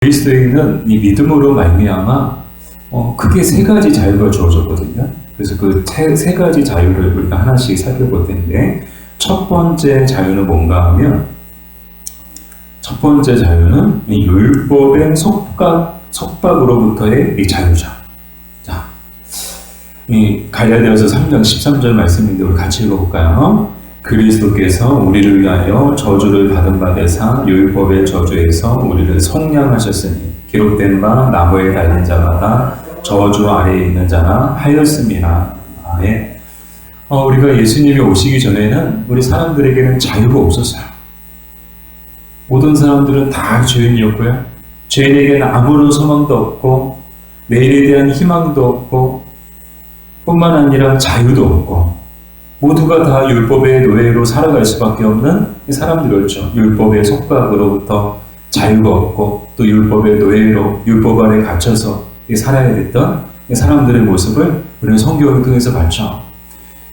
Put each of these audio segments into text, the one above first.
그리스도인은 이 믿음으로 말미암아 크게 세 가지 자유가 주어졌거든요. 그래서 그 세 가지 자유를 우리가 하나씩 살펴볼 텐데, 첫 번째 자유는 뭔가 하면, 첫 번째 자유는 이 율법의 속박으로부터의 이 자유죠. 자, 이 갈라디아서 3장 13절 말씀인데 우리 같이 읽어볼까요? 그리스도께서 우리를 위하여 저주를 받은 바 되사 율법의 저주에서 우리를 속량하셨으니 기록된 바 나무에 달린 자마다 저주 아래에 있는 자나 하였습니다. 아멘. 우리가 예수님이 오시기 전에는 우리 사람들에게는 자유가 없었어요. 모든 사람들은 다 죄인이었고요. 죄인에게는 아무런 소망도 없고 내일에 대한 희망도 없고 뿐만 아니라 자유도 없고 모두가 다 율법의 노예로 살아갈 수밖에 없는 사람들이었죠. 율법의 속박으로부터 자유가 없고 또 율법의 노예로 율법 안에 갇혀서 살아야 됐던 사람들의 모습을 우리는 성경을 통해서 봤죠.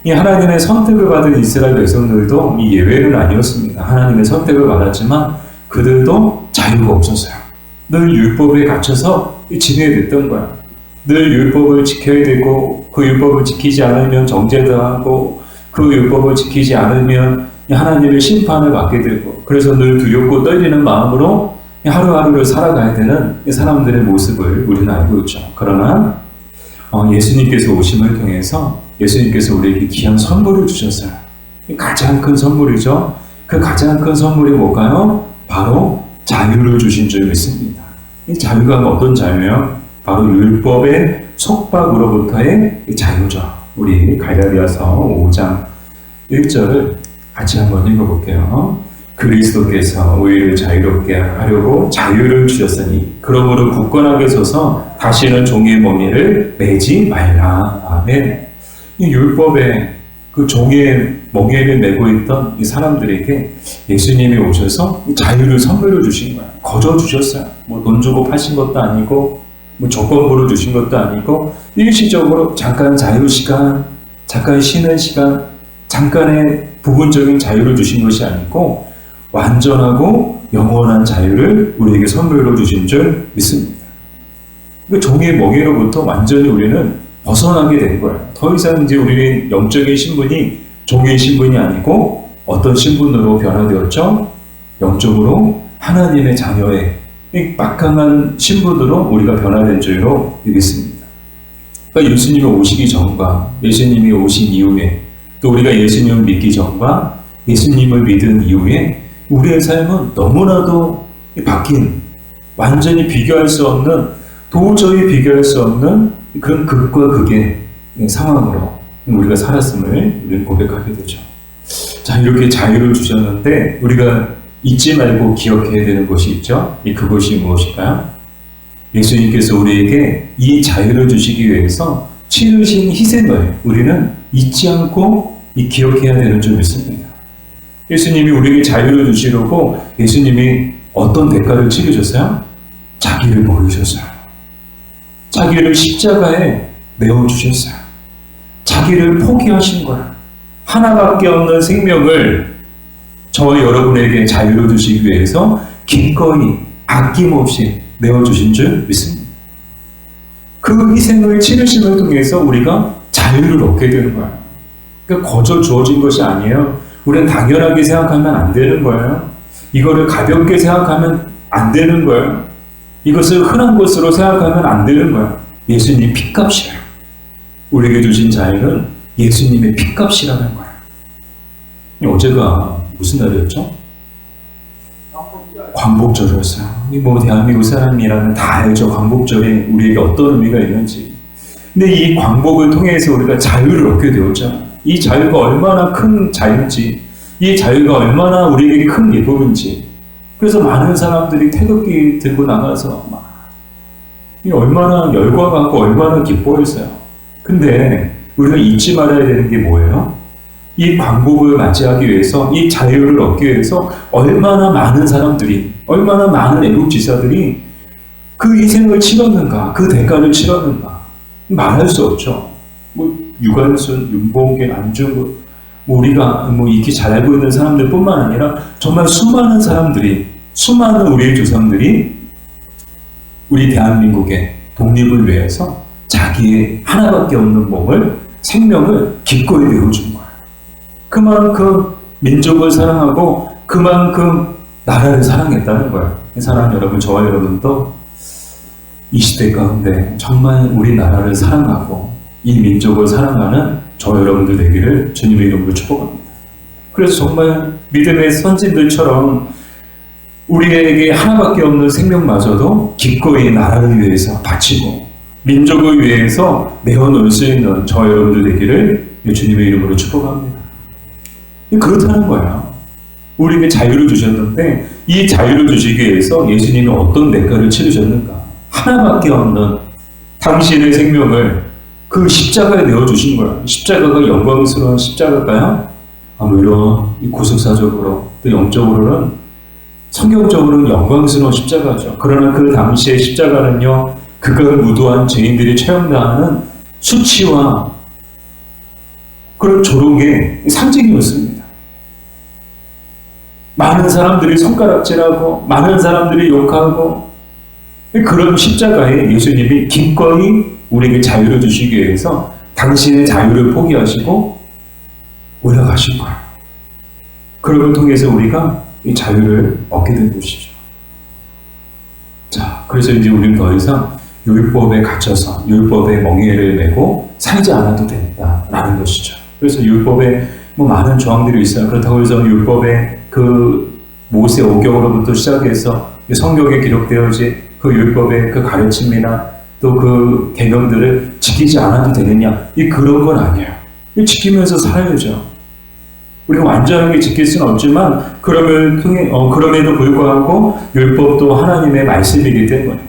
이 하나님의 선택을 받은 이스라엘 백성들도 이 예외는 아니었습니다. 하나님의 선택을 받았지만 그들도 자유가 없었어요. 늘 율법에 갇혀서 지내야 됐던 거야. 늘 율법을 지켜야 되고 그 율법을 지키지 않으면 정죄당하고 그 율법을 지키지 않으면 하나님의 심판을 받게 되고, 그래서 늘 두렵고 떨리는 마음으로 하루하루를 살아가야 되는 사람들의 모습을 우리는 알고 있죠. 그러나 예수님께서 오심을 통해서 예수님께서 우리에게 귀한 선물을 주셨어요. 가장 큰 선물이죠. 그 가장 큰 선물이 뭘까요? 바로 자유를 주신 줄 믿습니다. 이 자유가 어떤 자유예요? 바로 율법의 속박으로부터의 자유죠. 우리 갈라디아서 5장 1절을 같이 한번 읽어볼게요. 그리스도께서 우리를 자유롭게 하려고 자유를 주셨으니 그러므로 굳건하게 서서 다시는 종의 멍에를 매지 말라. 아멘. 이 율법의 그 종의 멍에를 메고 있던 이 사람들에게 예수님이 오셔서 자유를 선물로 주신 거예요. 거저 주셨어요. 뭐 돈 주고 파신 것도 아니고 뭐 조건부로 주신 것도 아니고 일시적으로 잠깐 자유 시간, 잠깐 쉬는 시간, 잠깐의 부분적인 자유를 주신 것이 아니고 완전하고 영원한 자유를 우리에게 선물로 주신 줄 믿습니다. 그 종의 멍에로부터 완전히 우리는 벗어나게 된 거예요. 더 이상 이제 우리는 영적인 신분이 종의 신분이 아니고 어떤 신분으로 변화되었죠? 영적으로 하나님의 자녀의 이 막강한 신분으로 우리가 변화된 줄로 믿습니다. 그러니까 예수님이 오시기 전과 예수님이 오신 이후에 또 우리가 예수님을 믿기 전과 예수님을 믿은 이후에 우리의 삶은 너무나도 바뀐, 완전히 비교할 수 없는, 도저히 비교할 수 없는 그런 극과 극의 상황으로 우리가 살았음을 우리는 고백하게 되죠. 자, 이렇게 자유를 주셨는데 우리가 잊지 말고 기억해야 되는 것이 있죠. 그것이 무엇일까요? 예수님께서 우리에게 이 자유를 주시기 위해서 치르신 희생을 우리는 잊지 않고 기억해야 되는 줄 믿습니다. 예수님이 우리에게 자유를 주시려고 예수님이 어떤 대가를 치르셨어요? 자기를 버리셨어요. 자기를 십자가에 내어주셨어요. 자기를 포기하신 거야. 하나밖에 없는 생명을 저와 여러분에게 자유를 주시기 위해서 기꺼이 아낌없이 내어주신 줄 믿습니다. 그 희생을 치르심을 통해서 우리가 자유를 얻게 되는 거예요. 그러니까 거저 주어진 것이 아니에요. 우리는 당연하게 생각하면 안 되는 거예요. 이거를 가볍게 생각하면 안 되는 거예요. 이것을 흔한 것으로 생각하면 안 되는 거예요. 예수님 핏값이에요. 우리에게 주신 자유는 예수님의 핏값이라는 거예요. 어제가 무슨 날이었죠? 광복절이었어요. 뭐 대한민국 사람이라면 다 알죠. 광복절이 우리에게 어떤 의미가 있는지. 근데 이 광복을 통해서 우리가 자유를 얻게 되었잖아요. 이 자유가 얼마나 큰 자유인지, 이 자유가 얼마나 우리에게 큰 예복인지. 그래서 많은 사람들이 태극기 들고 나가서 막 얼마나 열광하고 얼마나 기뻐했어요. 근데 우리가 잊지 말아야 되는 게 뭐예요? 이 광복을 맞이하기 위해서, 이 자유를 얻기 위해서 얼마나 많은 사람들이, 얼마나 많은 애국 지사들이 그 희생을 치렀는가, 그 대가를 치렀는가 말할 수 없죠. 뭐 유관순, 윤봉길, 안중근, 우리가 익히 잘 알고 있는 사람들뿐만 아니라 정말 수많은 사람들이, 수많은 우리의 조상들이 우리 대한민국의 독립을 위해서 자기의 하나밖에 없는 몸을, 생명을 기꺼이 내어준 거예요. 그만큼 민족을 사랑하고 그만큼 나라를 사랑했다는 거예요. 사랑하는 여러분, 저와 여러분도 이 시대 가운데 정말 우리나라를 사랑하고 이 민족을 사랑하는 저와 여러분들 되기를 주님의 이름으로 축복합니다. 그래서 정말 믿음의 선진들처럼 우리에게 하나밖에 없는 생명마저도 기꺼이 나라를 위해서 바치고 민족을 위해서 내어놓을 수 있는 저와 여러분들 되기를 주님의 이름으로 축복합니다. 그렇다는 거야. 우리에게 자유를 주셨는데 이 자유를 주시기 위해서 예수님이 어떤 대가를 치르셨는가? 하나밖에 없는 당신의 생명을 그 십자가에 내어주신 거야. 십자가가 영광스러운 십자가가요? 물론 구속사적으로 또 영적으로는 성경적으로는 영광스러운 십자가죠. 그러나 그 당시의 십자가는요, 그걸 무도한 죄인들이 처형당하는 수치와 그런 조롱의 상징이었습니다. 많은 사람들이 손가락질하고 많은 사람들이 욕하고 그런 십자가에 예수님이 기꺼이 우리에게 자유를 주시기 위해서 당신의 자유를 포기하시고 올라가신 거예요. 그걸 통해서 우리가 이 자유를 얻게 된 것이죠. 자, 그래서 이제 우리는 더 이상 율법에 갇혀서 율법의 멍에를 메고 살지 않아도 된다라는 것이죠. 그래서 율법에 많은 조항들이 있어요. 그렇다고 해서 율법의 그 모세 오경으로부터 시작해서 성경에 기록되어진 그 율법의 그 가르침이나 또 그 계명들을 지키지 않아도 되느냐? 그런 건 아니에요. 지키면서 살아야죠. 우리가 완전하게 지킬 수는 없지만 그럼에도 불구하고 율법도 하나님의 말씀이기 때문에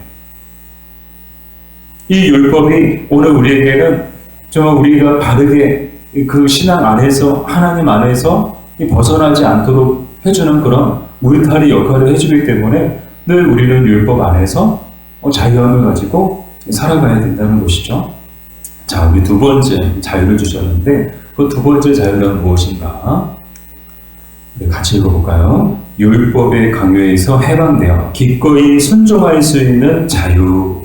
이 율법이 오늘 우리에게는 정말 우리가 바르게 그 신앙 안에서 하나님 안에서 벗어나지 않도록 해주는 그런 울타리 역할을 해주기 때문에 늘 우리는 율법 안에서 자유함을 가지고 살아가야 된다는 것이죠. 자, 우리 두 번째 자유를 주셨는데 그 두 번째 자유는 무엇인가? 같이 읽어볼까요? 율법의 강요에서 해방되어 기꺼이 순종할 수 있는 자유.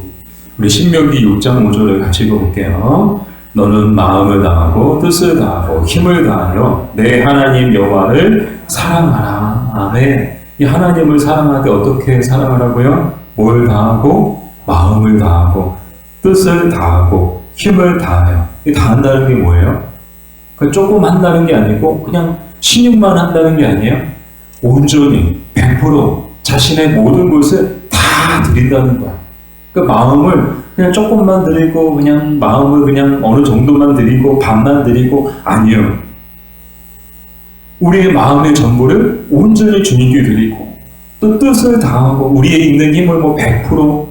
우리 신명기 6장 5절을 같이 읽어볼게요. 너는 마음을 다하고 뜻을 다하고 힘을 다하여 내 하나님 여호와를 사랑하라. 아멘. 이 하나님을 사랑하되 어떻게 사랑하라고요? 뭘 다하고? 마음을 다하고 뜻을 다하고 힘을 다하여. 이 다한다는 게 뭐예요? 조금 한다는 게 아니고 그냥 신용만 한다는 게 아니에요. 온전히 100% 자신의 모든 것을 다 드린다는 거야. 그 마음을 그냥 조금만 드리고 그냥 마음을 그냥 어느 정도만 드리고 반만 드리고 아니에요. 우리의 마음의 전부를 온전히 주님께 드리고 또 뜻을 다하고 우리에 있는 힘을 100%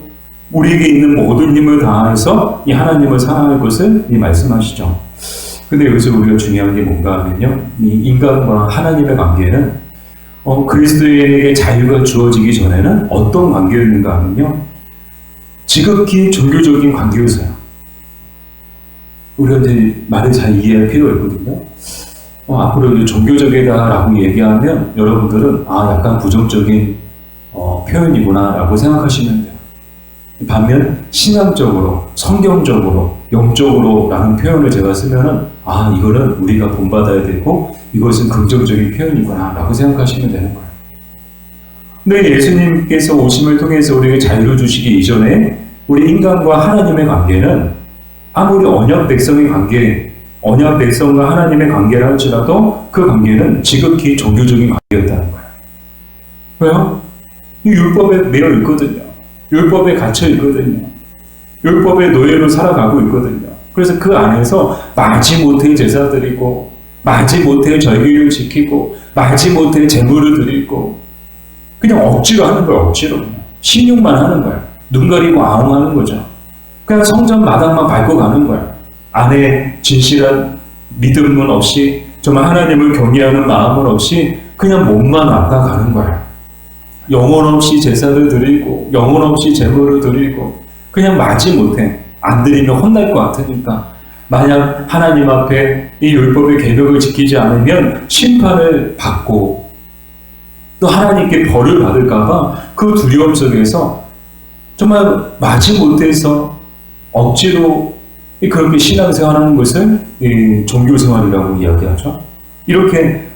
우리에게 있는 모든 힘을 다해서 이 하나님을 사랑할 것을 말씀하시죠. 근데 여기서 우리가 중요한 게 뭔가 하면요. 이 인간과 하나님의 관계는 그리스도인에게 자유가 주어지기 전에는 어떤 관계였는가 하면요. 지극히 종교적인 관계였어요. 우리가 이제 말을 잘 이해할 필요가 있거든요. 앞으로 이제 종교적이다라고 얘기하면 여러분들은 약간 부정적인 표현이구나 라고 생각하시면 돼요. 반면 신앙적으로, 성경적으로, 영적으로 라는 표현을 제가 쓰면은 이거는 우리가 본받아야 되고 이것은 긍정적인 표현이구나 라고 생각하시면 되는 거예요. 근데 예수님께서 오심을 통해서 우리에게 자유를 주시기 이전에 우리 인간과 하나님의 관계는 아무리 언약 백성의 관계, 언약 백성과 하나님의 관계라 할지라도 그 관계는 지극히 종교적인 관계였다는 거예요. 왜요? 이 율법에 매여 있거든요. 율법에 갇혀 있거든요. 율법의 노예로 살아가고 있거든요. 그래서 그 안에서 마지못해 제사 드리고 마지못해 절기를 지키고 마지못해 제물을 드리고 그냥 억지로 하는 거예요. 억지로. 신용만 하는 거예요. 눈 가리고 아웅하는 거죠. 그냥 성전 마당만 밟고 가는 거예요. 안에 진실한 믿음은 없이 정말 하나님을 경외하는 마음은 없이 그냥 몸만 왔다 가는 거예요. 영혼 없이 제사를 드리고 영혼 없이 제물을 드리고 그냥 마지못해 안 드리면 혼날 것 같으니까 만약 하나님 앞에 이 율법의 계명을 지키지 않으면 심판을 받고 또 하나님께 벌을 받을까 봐 그 두려움 속에서 정말 마지못해서 억지로 그렇게 신앙생활하는 것을 종교생활이라고 이야기하죠. 이렇게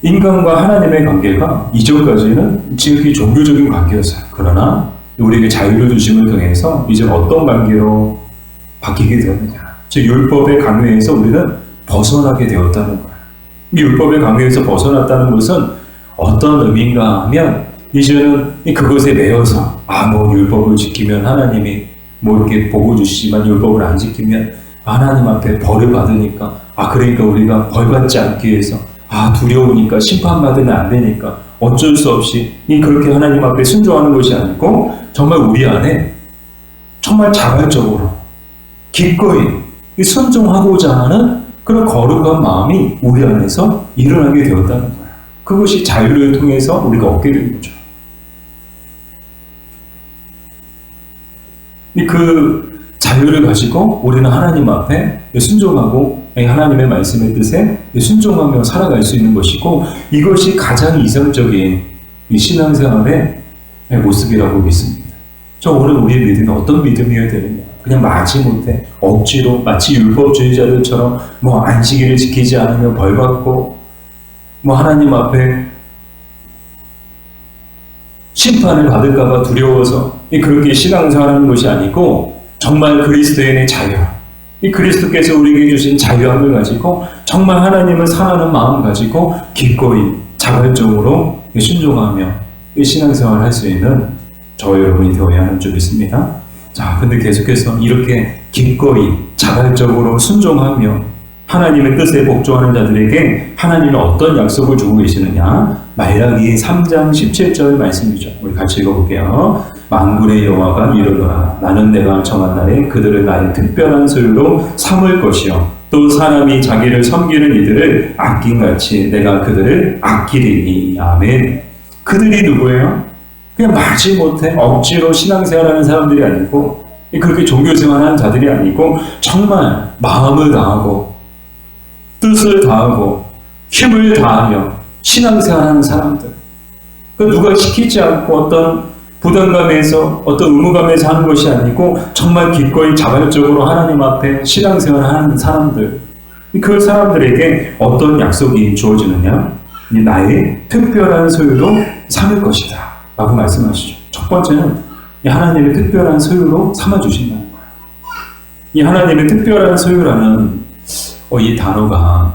인간과 하나님의 관계가 이전까지는 지극히 종교적인 관계였어요. 그러나 우리에게 자유를 주심을 통해서 이제 어떤 관계로 바뀌게 되었느냐. 즉 율법의 강요에서 우리는 벗어나게 되었다는 거예요. 이 율법의 강요에서 벗어났다는 것은 어떤 의미인가 하면 이제는 그것에 매여서 뭐 율법을 지키면 하나님이 이렇게 복을 주시지만 율법을 안 지키면 하나님 앞에 벌을 받으니까 그러니까 우리가 벌 받지 않기 위해서 두려우니까 심판받으면 안 되니까 어쩔 수 없이 그렇게 하나님 앞에 순종하는 것이 아니고 정말 우리 안에 정말 자발적으로 기꺼이 순종하고자 하는 그런 거룩한 마음이 우리 안에서 일어나게 되었다는 거예요. 그것이 자유를 통해서 우리가 얻게 되는 거죠. 그 자유를 가지고 우리는 하나님 앞에 순종하고 하나님의 말씀의 뜻에 순종하며 살아갈 수 있는 것이고 이것이 가장 이상적인 신앙생활의 모습이라고 믿습니다. 오늘 우리의 믿음이 어떤 믿음이어야 되느냐. 그냥 마지못해 억지로 마치 율법주의자들처럼 안식일을 지키지 않으면 벌받고 하나님 앞에 심판을 받을까봐 두려워서 그렇게 신앙생활하는 것이 아니고 정말 그리스도인의 자유, 이 그리스도께서 우리에게 주신 자유함을 가지고 정말 하나님을 사랑하는 마음 가지고 기꺼이 자발적으로 순종하며 신앙생활을 할 수 있는 저와 여러분이 되어야 하는 줄 믿습니다. 근데 계속해서 이렇게 기꺼이 자발적으로 순종하며 하나님의 뜻에 복종하는 자들에게 하나님은 어떤 약속을 주고 계시느냐? 말라기 3장 17절 말씀이죠. 우리 같이 읽어볼게요. 만군의 여호와가 이르노라. 나는 내가 정한 날에 그들을 나의 특별한 소유로 삼을 것이요 또 사람이 자기를 섬기는 이들을 아낌같이 내가 그들을 아끼리니. 아멘. 그들이 누구예요? 그냥 마지못해 억지로 신앙생활하는 사람들이 아니고 그렇게 종교생활하는 자들이 아니고 정말 마음을 다하고 뜻을 다하고 힘을 다하며 신앙생활하는 사람들. 누가 시키지 않고 어떤 부담감에서 어떤 의무감에서 하는 것이 아니고 정말 기꺼이 자발적으로 하나님 앞에 신앙생활하는 사람들. 그 사람들에게 어떤 약속이 주어지느냐? 나의 특별한 소유로 삼을 것이다 라고 말씀하시죠. 첫 번째는 하나님의 특별한 소유로 삼아주신다는 거예요. 이 하나님의 특별한 소유라는 이 단어가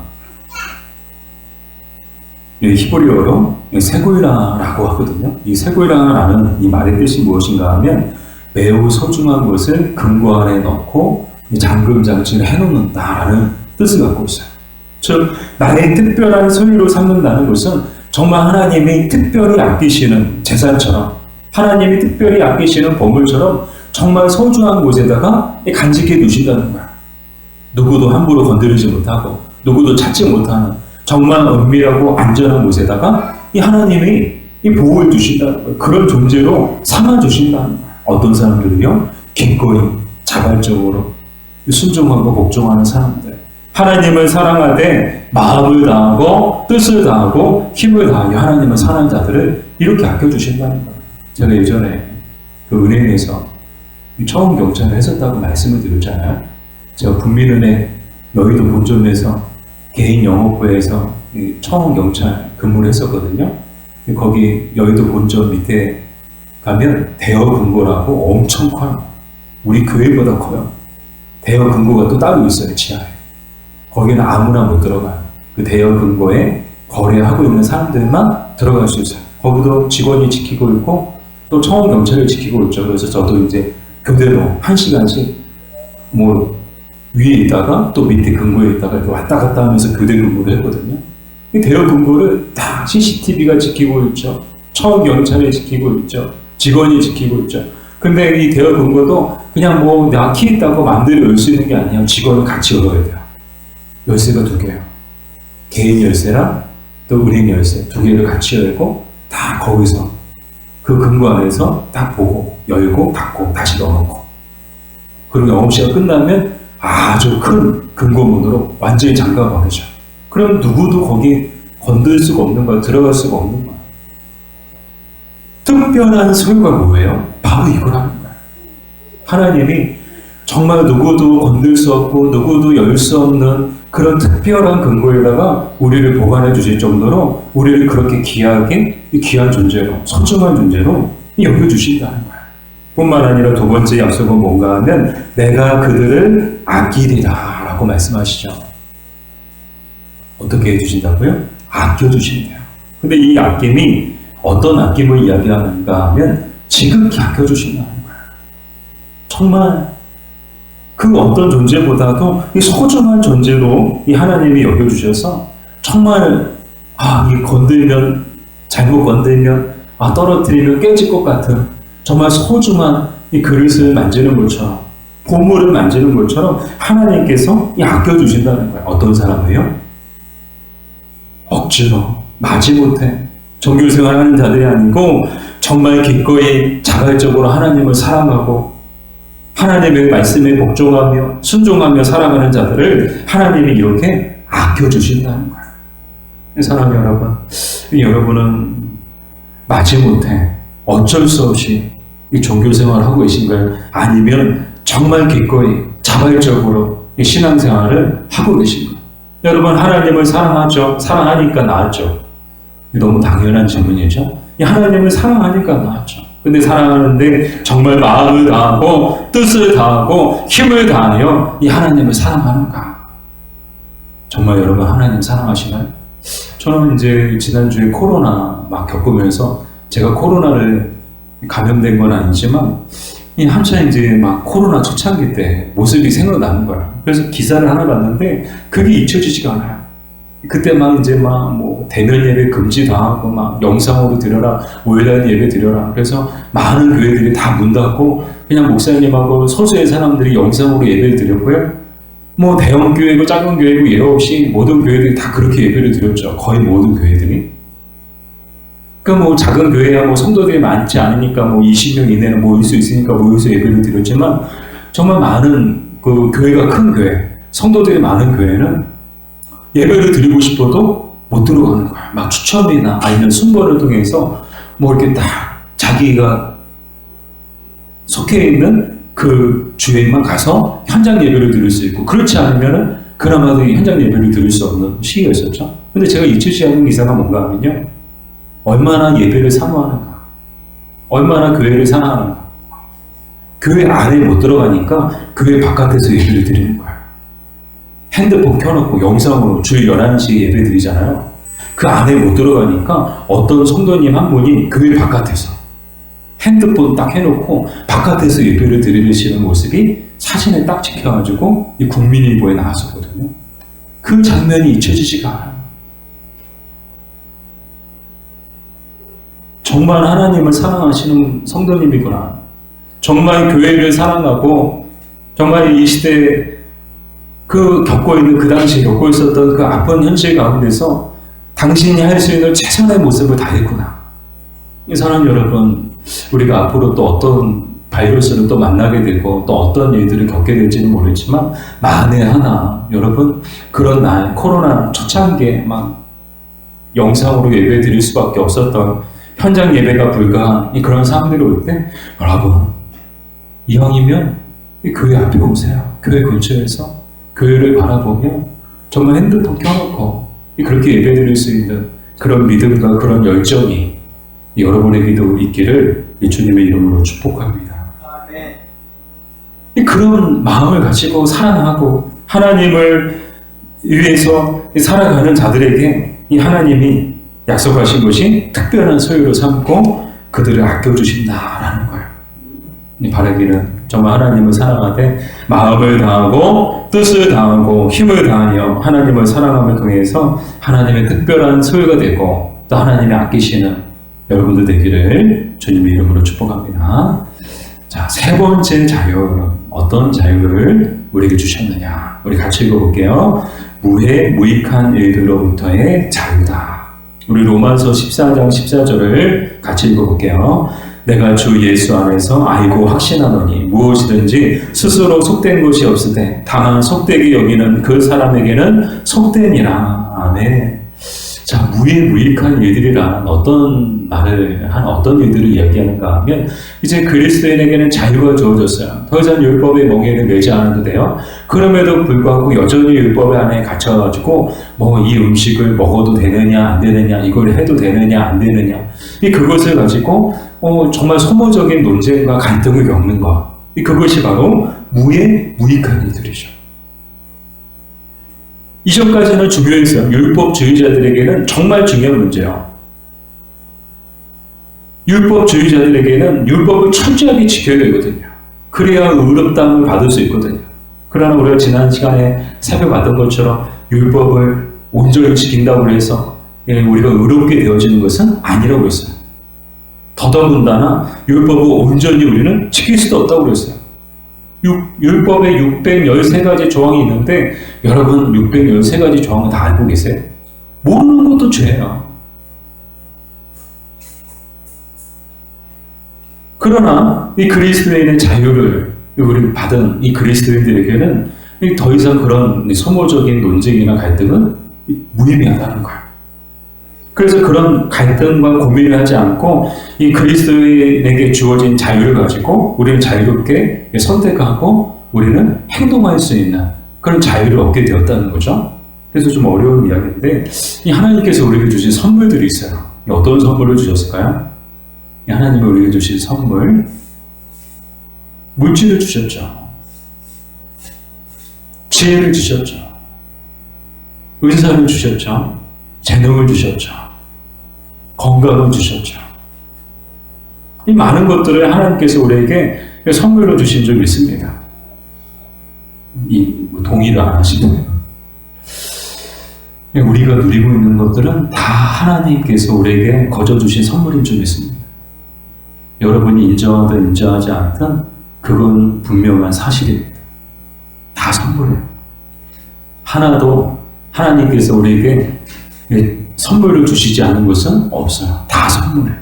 히브리어로 세고이라라고 하거든요. 이 세고이라라는 이 말의 뜻이 무엇인가 하면 매우 소중한 것을 금고 안에 넣고 잠금장치를 해놓는다라는 뜻을 갖고 있어요. 즉 나의 특별한 소유로 삼는다는 것은 정말 하나님이 특별히 아끼시는 재산처럼 하나님이 특별히 아끼시는 보물처럼 정말 소중한 곳에다가 간직해 두신다는 거야. 누구도 함부로 건드리지 못하고 누구도 찾지 못하는 정말 은밀하고 안전한 곳에다가 이 하나님이 이 보호해 두신다는 거예요. 그런 존재로 삼아주신다는 거예요. 어떤 사람들이요? 기꺼이 자발적으로 순종하고 복종하는 사람들. 하나님을 사랑하되 마음을 다하고 뜻을 다하고 힘을 다하여 하나님을 사랑하는 자들을 이렇게 아껴주신다는 거예요. 제가 예전에 그 은행에서 처음 경찰을 했었다고 말씀을 드렸잖아요. 제가 국민은행 여의도 본점에서 개인 영업부에서 처음 경찰 근무를 했었거든요. 거기 여의도 본점 밑에 가면 대여 금고라고 엄청 커요. 우리 교회보다 커요. 대여 금고가 또 따로 있어요, 지하에. 거기는 아무나 못 들어가요. 그 대여 금고에 거래하고 있는 사람들만 들어갈 수 있어요. 거기도 직원이 지키고 있고 또 청원 경찰이 지키고 있죠. 그래서 저도 이제 교대로 1시간씩 위에 있다가 또 밑에 금고에 있다가 이렇게 왔다 갔다 하면서 교대 근무를 했거든요. 이 대여 금고를 다 CCTV가 지키고 있죠. 청원 경찰이 지키고 있죠. 직원이 지키고 있죠. 근데 이 대여 금고도 그냥 내가 키 있다고 마음대로 열 수 있는 게 아니에요. 직원을 같이 열어야 돼요. 열쇠가 2개예요. 개인 열쇠랑 또 은행 열쇠 2개를 같이 열고 다 거기서 그 금고 안에서 딱 보고 열고 닫고 다시 넣어놓고 그리고 영업시간 끝나면 아주 큰 금고문으로 완전히 잠가버리죠. 그럼 누구도 거기 건들 수가 없는 거야. 들어갈 수가 없는 거야. 특별한 소유가 뭐예요? 바로 이거라는 거예요. 하나님이 정말 누구도 건들 수 없고 누구도 열 수 없는 그런 특별한 근거에다가 우리를 보관해 주실 정도로 우리를 그렇게 귀하게, 귀한 존재로, 소중한 존재로 여겨주신다는 거예요. 뿐만 아니라 두 번째 약속은 뭔가 하면 내가 그들을 아끼리라 라고 말씀하시죠. 어떻게 해주신다고요? 아껴주신대요. 근데 이 아낌이 어떤 아낌을 이야기하는가 하면 지극히 아껴주신다는 거예요. 정말 그 어떤 존재보다도 이 소중한 존재로 이 하나님이 여겨주셔서 정말 이 건들면, 잘못 건들면, 떨어뜨리면 깨질 것 같은 정말 소중한 이 그릇을 만지는 것처럼, 보물을 만지는 것처럼 하나님께서 이 아껴주신다는 거예요. 어떤 사람을요? 억지로, 마지못해 종교생활 하는 자들이 아니고 정말 기꺼이 자발적으로 하나님을 사랑하고 하나님의 말씀에 복종하며 순종하며 살아가는 자들을 하나님이 이렇게 아껴주신다는 거예요. 사랑하는 여러분, 여러분은 마지못해 어쩔 수 없이 이 종교생활을 하고 계신가요? 아니면 정말 기꺼이 자발적으로 이 신앙생활을 하고 계신가요? 여러분, 하나님을 사랑하죠? 사랑하니까 나았죠? 너무 당연한 질문이죠? 하나님을 사랑하니까 나았죠. 근데 사랑하는데 정말 마음을 다하고 뜻을 다하고 힘을 다하여 이 하나님을 사랑하는가? 정말 여러분 하나님 사랑하시나요? 저는 이제 지난주에 코로나 막 겪으면서 제가 코로나를 감염된 건 아니지만 이 한참 이제 막 코로나 초창기 때 모습이 생각나는 거야. 그래서 기사를 하나 봤는데 그게 잊혀지지가 않아요. 그때 막 이제 막 뭐 대면 예배 금지도 하고 막 영상으로 드려라, 온라인 예배 드려라. 그래서 많은 교회들이 다 문 닫고 그냥 목사님하고 소수의 사람들이 영상으로 예배를 드렸고요. 뭐 대형 교회고 작은 교회고 예외 없이 모든 교회들이 다 그렇게 예배를 드렸죠. 거의 모든 교회들이. 그러니까 뭐 작은 교회야 뭐 성도들이 많지 않으니까 뭐 20명 이내는 모일 수 있으니까 모여서 예배를 드렸지만 정말 많은 그 교회가 큰 교회, 성도들이 많은 교회는 예배를 드리고 싶어도 못 들어가는 거야. 막 추첨이나 아니면 순번을 통해서 뭐 이렇게 딱 자기가 속해 있는 그 주에만 가서 현장 예배를 드릴 수 있고, 그렇지 않으면은 그나마도 현장 예배를 드릴 수 없는 시기가 있었죠. 근데 제가 잊히지 않는 기사가 뭔가 하면요, 얼마나 예배를 사모하는가, 얼마나 교회를 사랑하는가. 교회 안에 못 들어가니까 교회 바깥에서 예배를 드리는 거야. 핸드폰 켜놓고 영상으로 주일 11시에 예배 드리잖아요. 그 안에 못 들어가니까 어떤 성도님 한 분이 교회 바깥에서 핸드폰 딱 해놓고 바깥에서 예배를 드리시는 모습이 사진에 딱 찍혀가지고 이 국민일보에 나왔었거든요. 그 장면이 잊혀지지가 않아요. 정말 하나님을 사랑하시는 성도님이구나. 정말 교회를 사랑하고 정말 이 시대에 그 겪고 있는, 그 당시에 겪고 있었던 그 아픈 현실 가운데서 당신이 할 수 있는 최선의 모습을 다했구나. 사랑하는 여러분, 우리가 앞으로 또 어떤 바이러스를 또 만나게 되고 또 어떤 일들을 겪게 될지는 모르겠지만 만에 하나 여러분 그런 날 코로나 초창기에 막 영상으로 예배 드릴 수밖에 없었던 현장 예배가 불가한 그런 상황들이 올 때 여러분 이왕이면 교회 앞에 오세요. 교회 근처에서 교회를 바라보며 정말 핸드폰 켜놓고 그렇게 예배 드릴 수 있는 그런 믿음과 그런 열정이 여러분에게도 있기를 주님의 이름으로 축복합니다. 그런 마음을 가지고 사랑하고 하나님을 위해서 살아가는 자들에게 이 하나님이 약속하신 것이 특별한 소유로 삼고 그들을 아껴주신다라는 거예요. 바라기는 정말 하나님을 사랑하되 마음을 다하고 뜻을 다하고 힘을 다하여 하나님을 사랑함을 통해서 하나님의 특별한 소유가 되고 또 하나님이 아끼시는 여러분들 되기를 주님의 이름으로 축복합니다. 자, 세 번째 자유는 어떤 자유를 우리에게 주셨느냐? 우리 같이 읽어볼게요. 무익한 일들로부터의 자유다. 우리 로마서 14장 14절을 같이 읽어볼게요. 내가 주 예수 안에서 알고 확신하노니 무엇이든지 스스로 속된 것이 없으되 다만 속되게 여기는 그 사람에게는 속됨이라. 아멘. 자, 무익한 일들이란 어떤 말을 한 어떤 일들을 이야기하는가 하면 이제 그리스도인에게는 자유가 주어졌어요. 더 이상 율법의 멍에는 매지 않아도 돼요. 그럼에도 불구하고 여전히 율법 안에 갇혀가지고 뭐 이 음식을 먹어도 되느냐 안 되느냐, 이걸 해도 되느냐 안 되느냐, 그것을 가지고 정말 소모적인 논쟁과 갈등을 겪는 것, 그것이 바로 무익한 일들이죠. 이전까지는 중요했어요. 율법주의자들에게는 정말 중요한 문제예요. 율법주의자들에게는 율법을 철저하게 지켜야 되거든요. 그래야 의롭다함을 받을 수 있거든요. 그러나 우리가 지난 시간에 살펴봤던 것처럼 율법을 온전히 지킨다고 해서 우리가 의롭게 되어지는 것은 아니라고 했어요. 더더군다나 율법을 온전히 우리는 지킬 수도 없다고 그랬어요. 율법에 613가지 조항이 있는데 여러분 613가지 조항은 다 알고 계세요? 모르는 것도 죄예요. 그러나 이 그리스도인의 자유를 우리 받은 이 그리스도인들에게는 더 이상 그런 소모적인 논쟁이나 갈등은 무의미하다는 거예요. 그래서 그런 갈등과 고민을 하지 않고 이 그리스도인에게 주어진 자유를 가지고 우리는 자유롭게 선택하고 우리는 행동할 수 있는 그런 자유를 얻게 되었다는 거죠. 그래서 좀 어려운 이야기인데 이 하나님께서 우리에게 주신 선물들이 있어요. 어떤 선물을 주셨을까요? 하나님이 우리에게 주신 선물, 물질을 주셨죠. 지혜를 주셨죠. 은사를 주셨죠. 재능을 주셨죠. 건강을 주셨죠. 이 많은 것들을 하나님께서 우리에게 선물로 주신 줄 믿습니다. 동의를 안 하시네요. 우리가 누리고 있는 것들은 다 하나님께서 우리에게 거저 주신 선물인 줄 믿습니다. 여러분이 인정하든 인정하지 않든 그건 분명한 사실입니다. 다 선물이에요. 하나도 하나님께서 우리에게 선물을 주시지 않은 것은 없어요. 다 선물이에요.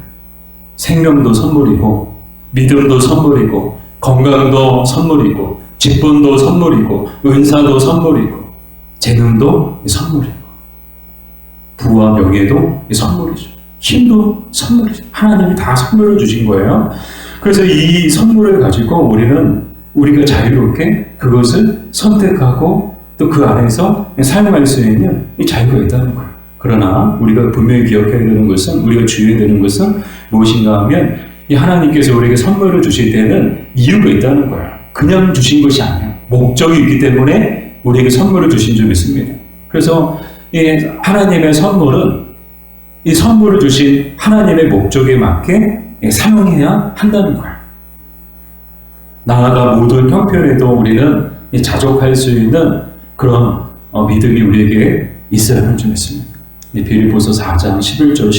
생명도 선물이고, 믿음도 선물이고, 건강도 선물이고, 직분도 선물이고, 은사도 선물이고, 재능도 선물이고, 부와 명예도 선물이죠. 힘도 선물이죠. 하나님이 다 선물을 주신 거예요. 그래서 이 선물을 가지고 우리가 자유롭게 그것을 선택하고 또 그 안에서 사용할 수 있는 이 자유가 있다는 거예요. 그러나 우리가 분명히 기억해야 되는 것은, 우리가 주의해야 되는 것은 무엇인가 하면 이 하나님께서 우리에게 선물을 주실 때는 이유가 있다는 거예요. 그냥 주신 것이 아니에요. 목적이 있기 때문에 우리에게 선물을 주신 줄 믿습니다. 그래서 이 하나님의 선물은 이 선물을 주신 하나님의 목적에 맞게 사용해야 한다는 거예요. 나아가 모든 형편에도 우리는 자족할 수 있는 그런 믿음이 우리에게 있어야 하는 줄 믿습니다. 빌립보서 4장 11절,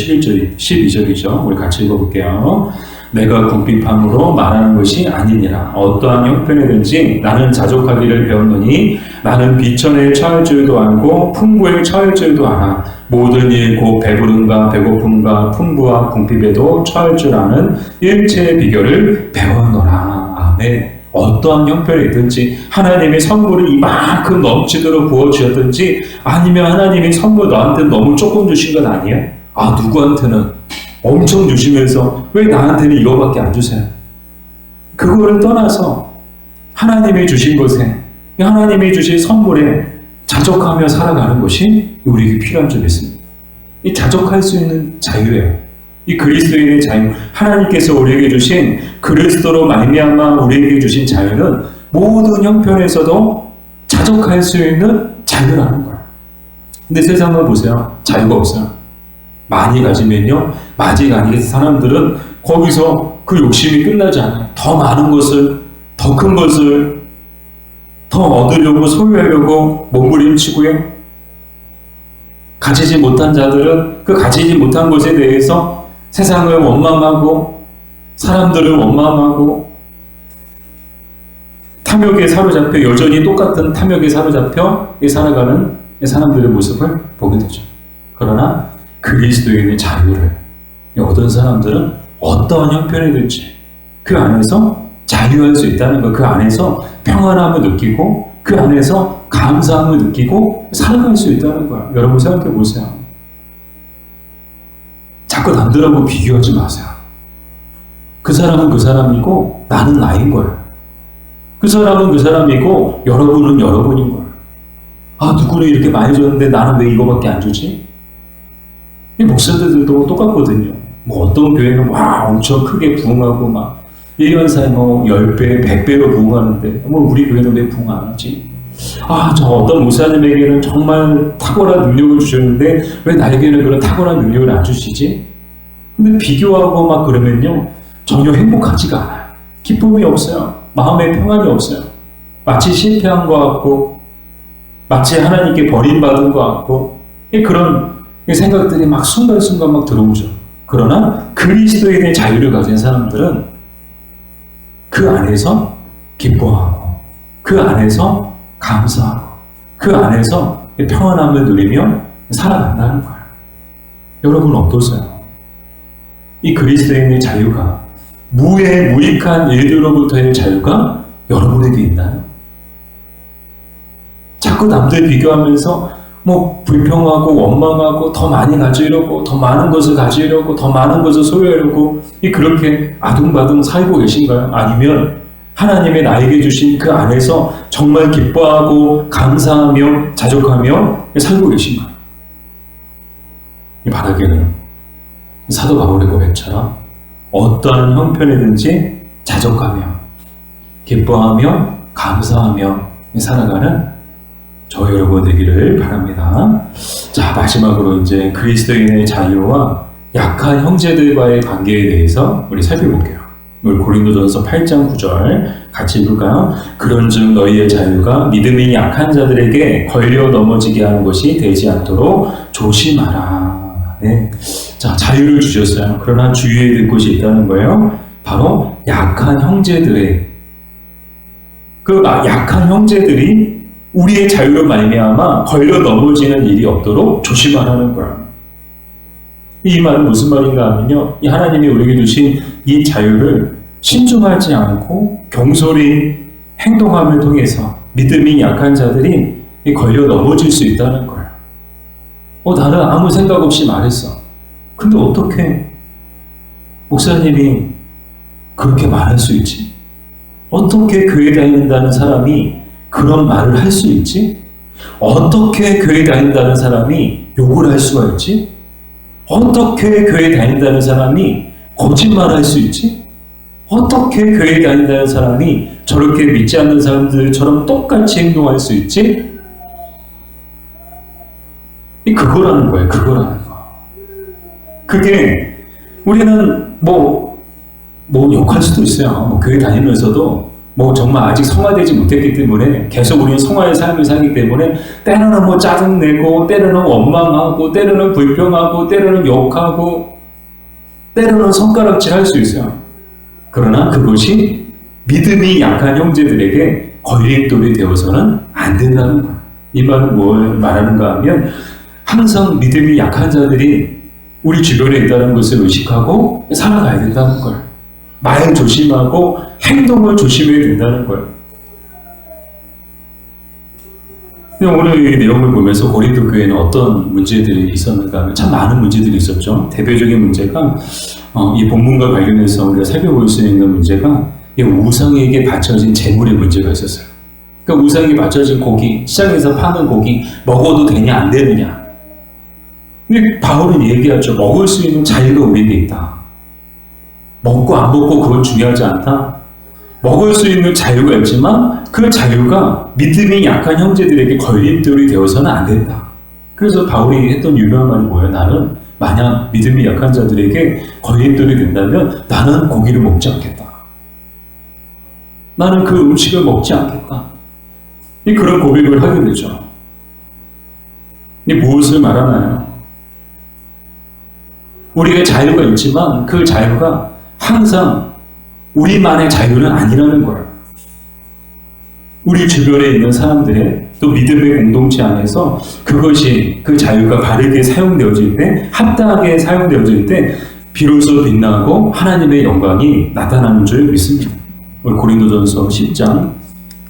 12절이죠. 우리 같이 읽어볼게요. 내가 궁핍함으로 말하는 것이 아니니라. 어떠한 형편이든지 나는 자족하기를 배웠노니 나는 비천에 처할 줄도 알고 풍부에 처할 줄도 알아. 모든 일 곧 배부름과 배고픔과 풍부와 궁핍에도 처할 줄 아는 일체의 비결을 배웠노라. 아멘. 어떠한 형편이든지 하나님의 선물을 이만큼 넘치도록 부어주셨든지 아니면 하나님의 선물 너한테 너무 조금 주신 건 아니에요? 누구한테는 엄청 주시면서 왜 나한테는 이거밖에 안 주세요? 그거를 떠나서 하나님이 주신 것에, 하나님이 주신 선물에 자족하며 살아가는 것이 우리에게 필요한 줄 믿습니다. 이 자족할 수 있는 자유예요. 이 그리스도인의 자유, 하나님께서 우리에게 주신 그리스도로 말미암아 우리에게 주신 자유는 모든 형편에서도 자족할 수 있는 자유라는 거예요. 근데 세상을 보세요. 자유가 없어요. 많이 가지면요, 아직 아니겠어. 사람들은 거기서 그 욕심이 끝나지 않아요. 더 많은 것을, 더 큰 것을 더 얻으려고, 소유하려고 몸부림치고요. 가지지 못한 자들은 그 가지지 못한 것에 대해서 세상을 원망하고 사람들을 원망하고 탐욕에 사로잡혀, 여전히 똑같은 탐욕에 사로잡혀 살아가는 사람들의 모습을 보게 되죠. 그러나 그리스도인의 자유를 얻은 사람들은 어떠한 형편이든지 그 안에서 자유할 수 있다는 것, 그 안에서 평안함을 느끼고 그 안에서 감사함을 느끼고 살아갈 수 있다는 거예요. 여러분 생각해 보세요. 자꾸 남들하고 비교하지 마세요. 그 사람은 그 사람이고 나는 나인 거예요. 그 사람은 그 사람이고 여러분은 여러분인 거예요. 아, 누구는 이렇게 많이 줬는데 나는 왜 이거밖에 안 주지? 이 목사들도 똑같거든요. 뭐 어떤 교회는 와 엄청 크게 부흥하고 막 1년 사이 뭐 10배, 100배로 부흥하는데 뭐 우리 교회는 왜 부흥 안 하지? 아, 저 어떤 목사님에게는 정말 탁월한 능력을 주셨는데 왜 나에게는 그런 탁월한 능력을 안 주시지? 근데 비교하고 막 그러면요 전혀 행복하지가 않아요. 기쁨이 없어요. 마음에 평안이 없어요. 마치 실패한 것 같고 마치 하나님께 버림받은 것 같고 그런 생각들이 막 순간순간 막 들어오죠. 그러나 그리스도인의 자유를 가진 사람들은 그 안에서 기뻐하고 그 안에서 감사하고 그 안에서 평안함을 누리며 살아간다는 거예요. 여러분 어떠세요? 이 그리스도인의 자유가 무익한 일들로부터의 자유가 여러분에게 있나요? 자꾸 남들 비교하면서 뭐 불평하고 원망하고 더 많이 가지려고 더 많은 것을 가지려고 더 많은 것을 소유하려고 그렇게 아둥바둥 살고 계신가요? 아니면 하나님의 나에게 주신 그 안에서 정말 기뻐하고 감사하며 자족하며 살고 계신가요? 이 바라기는 사도 바울의 고백처럼 어떠한 형편이든지 자족하며 기뻐하며 감사하며 살아가는 저 여러분 되기를 바랍니다. 자, 마지막으로 이제 그리스도인의 자유와 약한 형제들과의 관계에 대해서 우리 살펴볼게요. 우리 고린도전서 8장 9절 같이 읽을까요? 그런즉 너희의 자유가 믿음이 약한 자들에게 걸려 넘어지게 하는 것이 되지 않도록 조심하라. 네. 자, 자유를 주셨어요. 그러나 주의해야 될 것이 있다는 거예요. 바로 약한 형제들의 그 약한 형제들이 우리의 자유로 말미암아 걸려 넘어지는 일이 없도록 조심하라는 거예요. 이 말은 무슨 말인가 하면요, 이 하나님이 우리에게 주신 이 자유를 신중하지 않고 경솔히 행동함을 통해서 믿음이 약한 자들이 걸려 넘어질 수 있다는 거예요. 나는 아무 생각 없이 말했어. 근데 어떻게 목사님이 그렇게 말할 수 있지? 어떻게 교회 다닌다는 사람이 그런 말을 할 수 있지? 어떻게 교회 다닌다는 사람이 욕을 할 수가 있지? 어떻게 교회 다닌다는 사람이 거짓말을 할 수 있지? 어떻게 교회 다닌다는 사람이 저렇게 믿지 않는 사람들처럼 똑같이 행동할 수 있지? 그거라는 거예요. 그거라는 거. 그게 우리는 뭐 욕할 수도 있어요. 교회 다니면서도 정말 아직 성화되지 못했기 때문에 계속 우리는 성화의 삶을 살기 때문에 때로는 짜증내고 때로는 원망하고 때로는 불평하고 때로는 욕하고 때로는 손가락질 할 수 있어요. 그러나 그것이 믿음이 약한 형제들에게 걸림돌이 되어서는 안 된다는 거예요. 이 말은 뭘 말하는가 하면 항상 믿음이 약한 자들이 우리 주변에 있다는 것을 의식하고 살아가야 된다는 거예요. 말 조심하고 행동을 조심해야 된다는 거예요. 오늘 이 내용을 보면서 고린도 교회는 어떤 문제들이 있었는가 하면 참 많은 문제들이 있었죠. 대표적인 문제가 이 본문과 관련해서 우리가 살펴볼 수 있는 문제가 이 우상에게 바쳐진 재물의 문제가 있었어요. 그러니까 우상에 바쳐진 고기, 시장에서 파는 고기 먹어도 되냐 안 되느냐. 근데 바울은 얘기하죠. 먹을 수 있는 자유가 우리에게 있다. 먹고 안 먹고 그건 중요하지 않다. 먹을 수 있는 자유가 있지만 그 자유가 믿음이 약한 형제들에게 걸림돌이 되어서는 안 된다. 그래서 바울이 했던 유명한 말이 뭐예요? 나는 만약 믿음이 약한 자들에게 걸림돌이 된다면 나는 고기를 먹지 않겠다. 나는 그 음식을 먹지 않겠다. 그런 고백을 하게 되죠. 무엇을 말하나요? 우리가 자유가 있지만 그 자유가 항상 우리만의 자유는 아니라는 거예요. 우리 주변에 있는 사람들의 또 믿음의 공동체 안에서 그것이 그 자유가 바르게 사용되어질 때, 합당하게 사용되어질 때 비로소 빛나고 하나님의 영광이 나타나는 줄 믿습니다. 우리 고린도전서 10장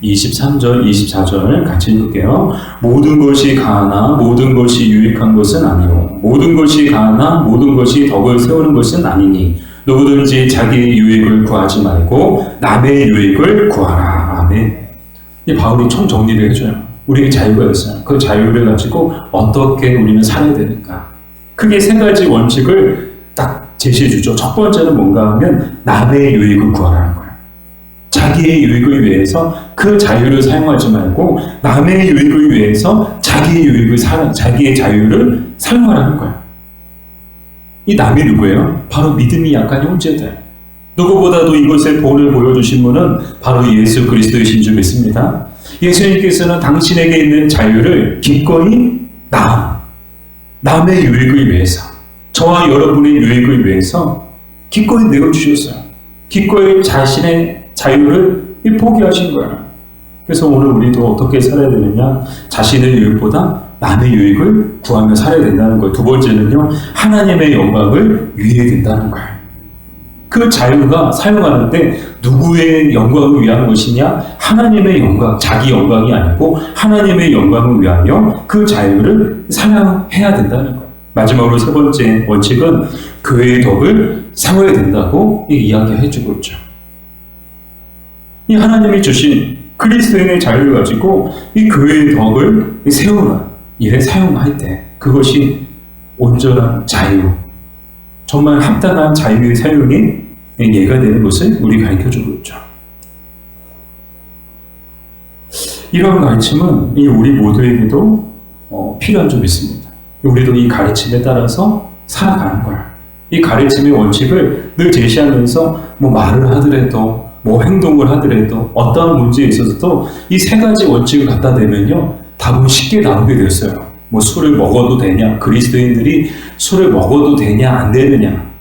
23절, 24절 같이 읽을게요. 모든 것이 가하나 모든 것이 유익한 것은 아니요. 모든 것이 가하나 모든 것이 덕을 세우는 것은 아니니 누구든지 자기의 유익을 구하지 말고 남의 유익을 구하라. 아멘. 이 바울이 총 정리를 해줘요. 우리에게 자유가 있어요. 그 자유를 가지고 어떻게 우리는 살아야 되는가. 크게 세 가지 원칙을 딱 제시해 주죠. 첫 번째는 뭔가 하면 남의 유익을 구하라는 거예요. 자기의 유익을 위해서 그 자유를 사용하지 말고 남의 유익을 위해서 자기의 자유를 사용하라는 거예요. 이 남이 누구예요? 바로 믿음이 약한 형제들. 누구보다도 이것의 본을 보여주신 분은 바로 예수 그리스도이신 줄 믿습니다. 예수님께서는 당신에게 있는 자유를 기꺼이 남의 유익을 위해서, 저와 여러분의 유익을 위해서 기꺼이 내어주셨어요. 기꺼이 자신의 자유를 포기하신 거예요. 그래서 오늘 우리도 어떻게 살아야 되느냐? 자신의 유익보다 남의 유익을 구하며 살아야 된다는 거예요. 두 번째는요, 하나님의 영광을 위해야 된다는 거예요. 그 자유가 사용하는데 누구의 영광을 위한 것이냐? 하나님의 영광, 자기 영광이 아니고 하나님의 영광을 위하여 그 자유를 사용해야 된다는 거예요. 마지막으로 세 번째 원칙은 교회의 덕을 세워야 된다고 이야기해주고 있죠. 이 하나님이 주신 그리스도인의 자유를 가지고 이 교회의 덕을 세우는 일에 사용할 때 그것이 온전한 자유, 정말 합당한 자유의 사용이 예가 되는 것을 우리 가르쳐주고 있죠. 이런 가르침은 우리 모두에게도 필요한 점 있습니다. 우리도 이 가르침에 따라서 살아가는 거예요. 이 가르침의 원칙을 늘 제시하면서 말을 하더라도 행동을 하더라도 어떠한 문제에 있어서도 이 세 가지 원칙을 갖다 대면요 답은 쉽게 나오게 되었어요. 술을 먹어도 되냐? 그리스도인들이 술을 먹어도 되냐? 안 되느냐?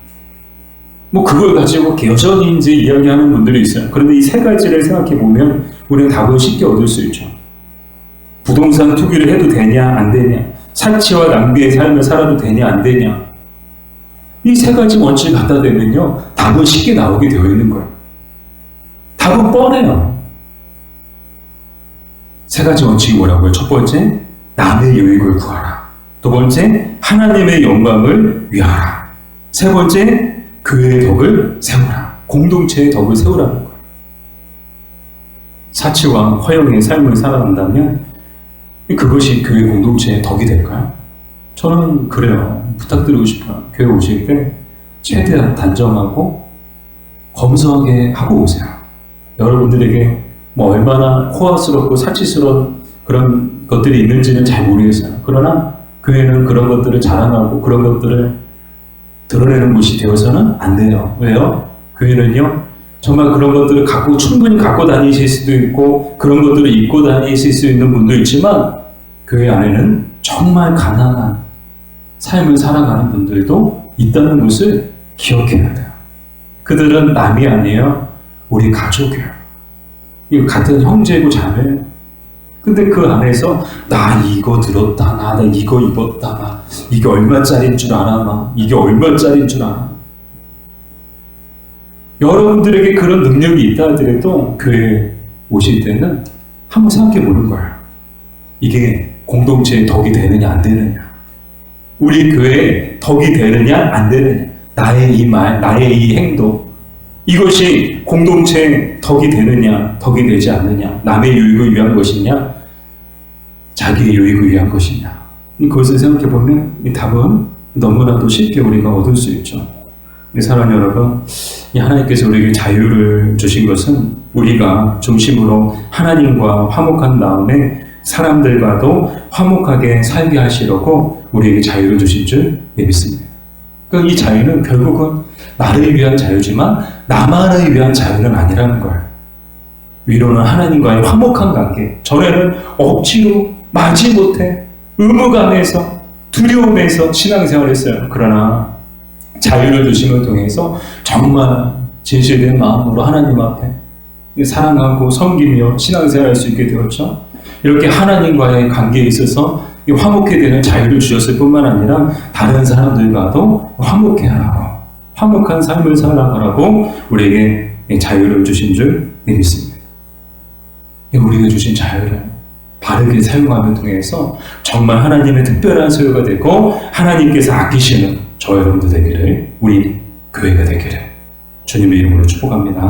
그걸 가지고 여전히 이제 이야기하는 분들이 있어요. 그런데 이 세 가지를 생각해 보면 우리는 답을 쉽게 얻을 수 있죠. 부동산 투기를 해도 되냐? 안 되냐? 사치와 낭비의 삶을 살아도 되냐? 안 되냐? 이 세 가지 원칙을 갖다 대면요 답은 쉽게 나오게 되어 있는 거예요. 답은 뻔해요. 세 가지 원칙이 뭐라고요? 첫 번째, 남의 유익을 구하라. 두 번째, 하나님의 영광을 위하라. 세 번째, 교회의 덕을 세우라. 공동체의 덕을 세우라는 거예요. 사치와 허영의 삶을 살아간다면 그것이 교회 공동체의 덕이 될까요? 저는 그래요. 부탁드리고 싶어요. 교회 오실 때 최대한 단정하고 검소하게 하고 오세요. 여러분들에게 얼마나 호화스럽고 사치스러운 그런 것들이 있는지는 잘 모르겠어요. 그러나 교회는 그런 것들을 자랑하고 그런 것들을 드러내는 곳이 되어서는 안 돼요. 왜요? 교회는요, 정말 그런 것들을 충분히 갖고 다니실 수도 있고, 그런 것들을 입고 다니실 수 있는 분도 있지만, 교회 안에는 정말 가난한 삶을 살아가는 분들도 있다는 것을 기억해야 돼요. 그들은 남이 아니에요. 우리 가족이에요. 이거 같은 형제고 자매예요. 근데 그 안에서 나 이거 들었다, 나 이거 입었다, 나 이게 얼마짜리인 줄 알아, 이게 얼마짜리인 줄 알아. 여러분들에게 그런 능력이 있다 하더라도 교회에 오실 때는 한번 생각해 보는 거예요. 이게 공동체의 덕이 되느냐 안 되느냐, 우리 교회에 덕이 되느냐 안 되느냐, 나의 이 말, 나의 이 행동, 이것이 공동체의 덕이 되느냐, 덕이 되지 않느냐, 남의 유익을 위한 것이냐, 자기의 유익을 위한 것이냐, 그것을 생각해보면 이 답은 너무나도 쉽게 우리가 얻을 수 있죠. 사랑하는 여러분, 이 하나님께서 우리에게 자유를 주신 것은 우리가 중심으로 하나님과 화목한 다음에 사람들과도 화목하게 살게 하시려고 우리에게 자유를 주신 줄 믿습니다. 그러니까 이 자유는 결국은 나를 위한 자유지만 나만을 위한 자유는 아니라는 거예요. 위로는 하나님과의 화목한 관계. 전에는 억지로 마지못해 의무감에서 두려움에서 신앙생활을 했어요. 그러나 자유를 주심을 통해서 정말 진실된 마음으로 하나님 앞에 사랑하고 섬기며 신앙생활할 수 있게 되었죠. 이렇게 하나님과의 관계에 있어서 화목해 되는 자유를 주셨을 뿐만 아니라 다른 사람들과도 화목해 하라고, 화목한 삶을 살아가라고 우리에게 자유를 주신 줄 믿습니다. 우리에게 주신 자유를 바르게 사용함을 통해서 정말 하나님의 특별한 소유가 되고 하나님께서 아끼시는 저 여러분들 되기를, 우리 교회가 되기를 주님의 이름으로 축복합니다.